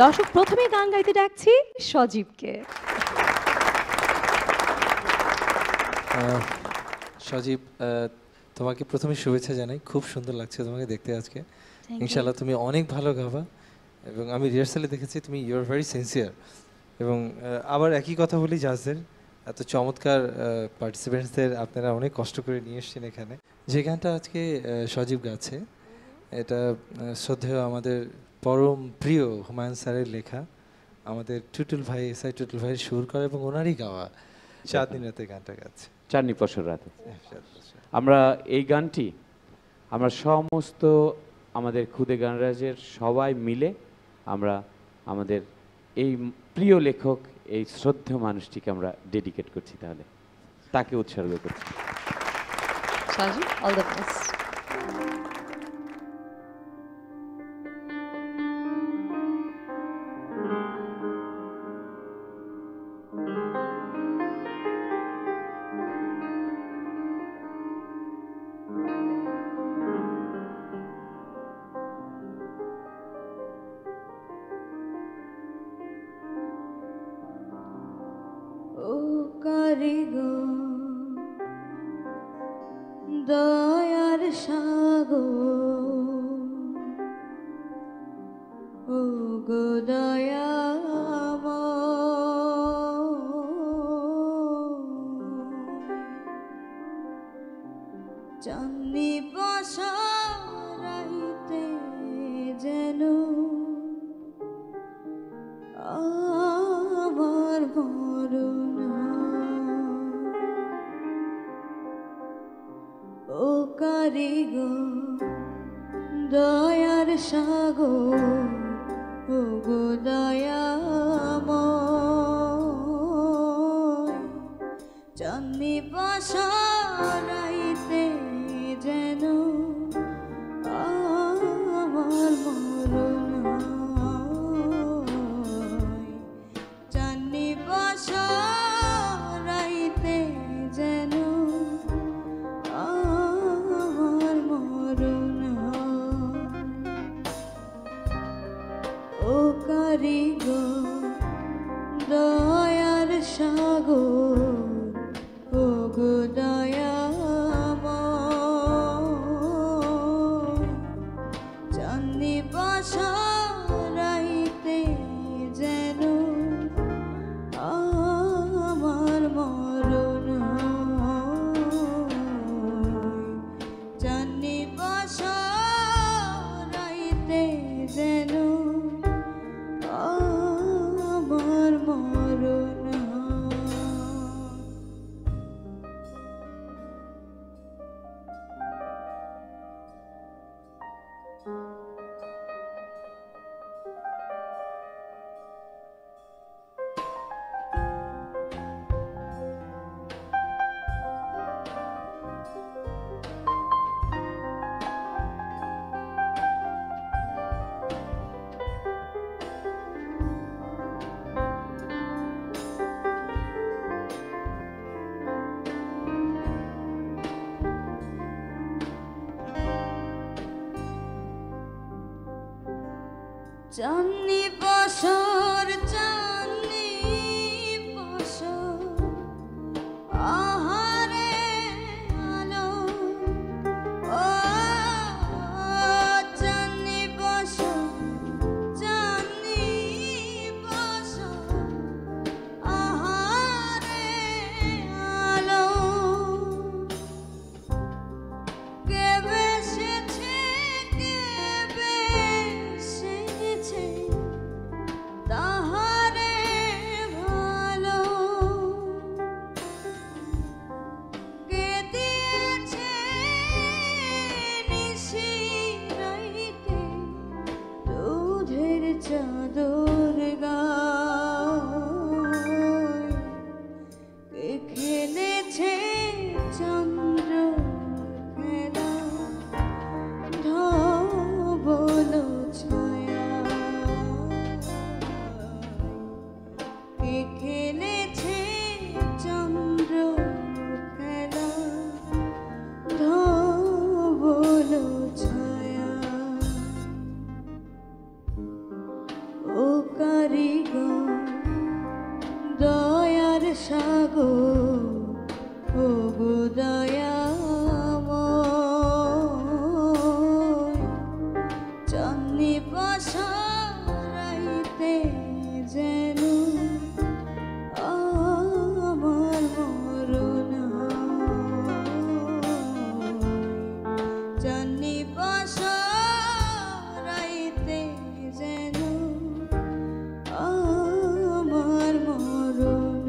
দর্শক প্রথমে গান গাইতে ডাকছি সজীবকে। সজীব, তোমাকে প্রথমে শুভেচ্ছা জানাই। খুব সুন্দর লাগছে তোমাকে দেখতে আজকে। ইনশাআল্লাহ তুমি অনেক ভালো গাবা, এবং আমি রিহার্সালে দেখেছি তুমি ইউ আর ভেরি সিনসিয়ার। এবং আবার একই কথা বলি, জাজদের এত চমৎকার পার্টিসিপেন্টসদের আপনারা অনেক কষ্ট করে নিয়ে এসছেন এখানে। যে গানটা আজকে সজীব গাচ্ছে, এটা শ্রদ্ধেয় আমাদের পরম প্রিয় হুমায়ুন স্যারের লেখা, আমাদের টুটুল ভাই, এসআই টুটুল ভাইয়ের সুর করা এবং ওনারই গাওয়া চাঁদনি রাতে গানটা গাচ্ছে। চাঁদনি পশর রাতে আমরা এই গানটি আমরা সমস্ত আমাদের খুদে গানরাজের সবাই মিলে আমরা আমাদের এই প্রিয় লেখক, এই শ্রদ্ধেয় মানুষটিকে আমরা ডেডিকেট করছি, তাহলে তাকে উৎসর্গ করছি। সজীব, অল দ্য বেস্ট। দয়ার সাগর, ও গো দয়াময়, চাঁদনি পাশারাইতে যেন আমার মরণ, ও কারিগর দয়ার সাগর, ও গো দয়াময়, চাঁদনি পাশারাইতে যেন আমার মরণ, চাঁদনি পাশারাইতে যেন দয়ার সাগর, ও গো দয়াময়, চাঁদনি পাশারাইতে যেন আমার মরণ, চাঁদনি পাশারাইতে যেন আমার মরণ। চাঁদনি পাশর, চাঁদনি পাশর, আহারে আলো, ও চাঁদনি পাশর, চাঁদনি পাশর, আহারে আলো, কে বেসেছে, কে বেসেছে তাহারে ভালো, কে দিয়েছে নিশি রাইতে দুধের চাদর গায়, কে খেলেছে চন্দ্র খেলা ধবল ছায়া, কে খেলেছে চন্দ্র খেলা ধবল ছায়া, ও কারিগর দয়ার সাগর ও গো দয়াময় চাঁদনি পাশারাইতে যেন আমার মরণ চাঁদনি পাশারাইতে যেন আমার মরণ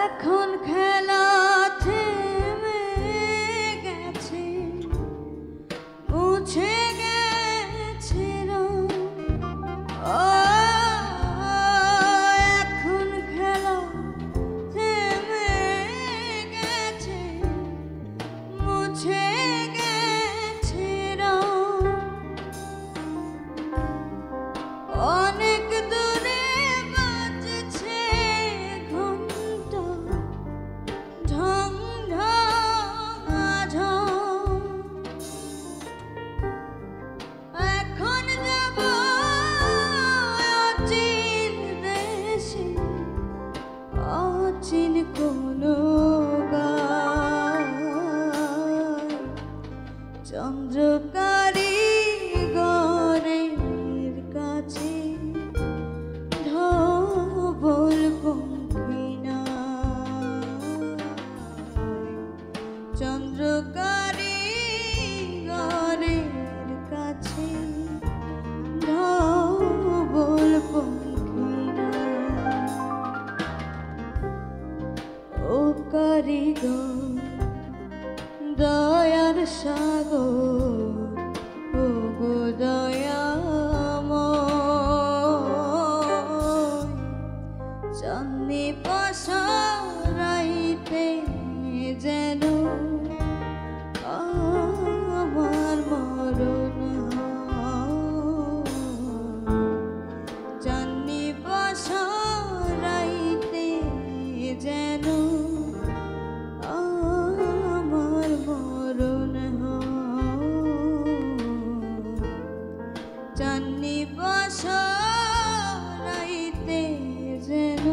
এখন খেলা থেমে গেছে মুছে গেছে রং। ও এখন খেলা থেমে গেছে মুছে গেছে রং। অনেক দূরে বাজছে ঘন্টা ঢং ঢং ঝং। এখন যাব অচিন দেশে অচিন কোনো গায় চন্দ্রকারী গরের কাছে ধবল পঙ্খী চন্দ্রকারী গরের কাছে ধবল পঙ্খী ও কারিগর দয়ার সাগর ও গো দয়াময় চাঁদনি পাশারাইতে যেন আমার মরণ চাঁদনি পাশারাইতে যেন আমার মরণ চাঁদনি পাশারাইতে যেন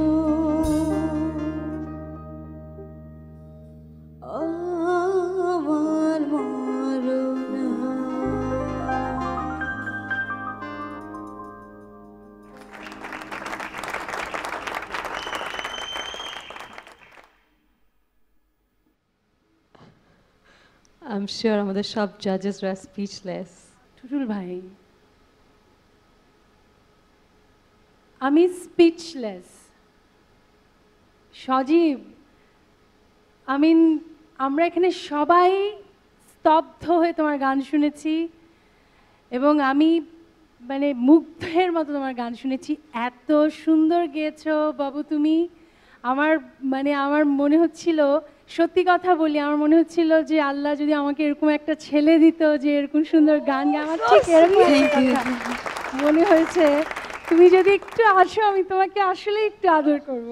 আমার মরণ আই এম শিওর আমাদের সব জাজেসরা স্পিচলেস। টুটুল ভাই, আমি স্পিচলেস। সজীব, আমরা এখানে সবাই স্তব্ধ হয়ে তোমার গান শুনেছি এবং আমি মুগ্ধের মতো তোমার গান শুনেছি। এত সুন্দর গেয়েছো বাবু তুমি। আমার মনে হচ্ছিল, সত্যি কথা বলি, আমার মনে হচ্ছিল যে আল্লাহ যদি আমাকে এরকম একটা ছেলে দিত যে এরকম সুন্দর গান গায়। আমার ঠিক এরকম মনে হয়েছে। তুমি যদি একটু আসো, আমি তোমাকে আসলে একটু আদর করব।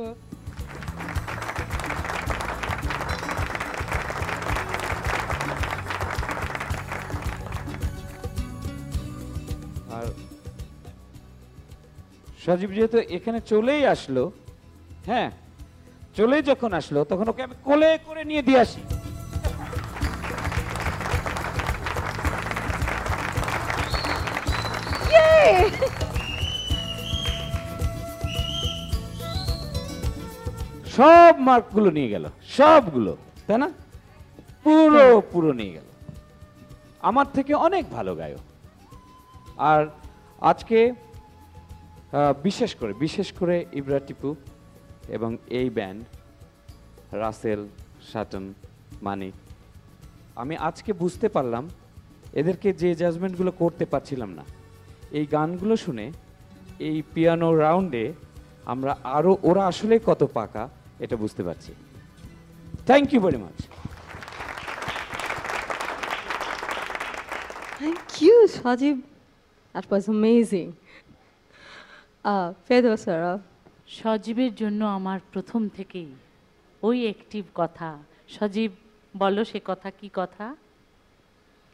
আর সজীব যেহেতু এখানে চলেই আসলো, হ্যাঁ চলেই যখন আসলো তখন ওকে আমি কোলে করে নিয়ে দিয়ে আসি। সব মার্কগুলো নিয়ে গেল, সবগুলো, তাই না? পুরো নিয়ে গেল। আমার থেকে অনেক ভালো গায়ক। আর আজকে বিশেষ করে ইবরা টিপু এবং এই ব্যান্ড রাসেল, শাটন, মানিক। আমি আজকে বুঝতে পারলাম এদেরকে যে জাজমেন্টগুলো করতে পারছিলাম না, এই গানগুলো শুনে এই পিয়ানো রাউন্ডে আমরা আরও ওরা আসলে কত পাকা এটা বুঝতে পারছি। Thank you very much. Thank you, Shajib. That was amazing. Fedosara. সজীবের জন্য আমার প্রথম থেকেই ওই অ্যাক্টিভ কথা। সজীব বলো সে কথা, কি কথা,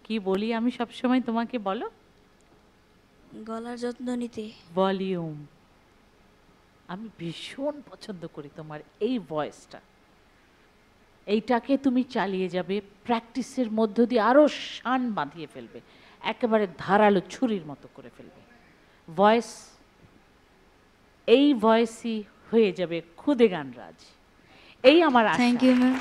কি বলি আমি সব সময় তোমাকে, বলো। গলার যত্ন নিতে। ভলিউম। আমি ভীষণ পছন্দ করি তোমার এই ভয়েসটা। এইটাকে তুমি চালিয়ে যাবে, প্র্যাকটিসের মধ্য দিয়ে আরও শান বাঁধিয়ে ফেলবে, একেবারে ধারালো ছুরির মতো করে ফেলবে ভয়েস। এই ভয়েসই হয়ে যাবে খুদে গানরাজ, এই আমার আশা। Thank you ma'am.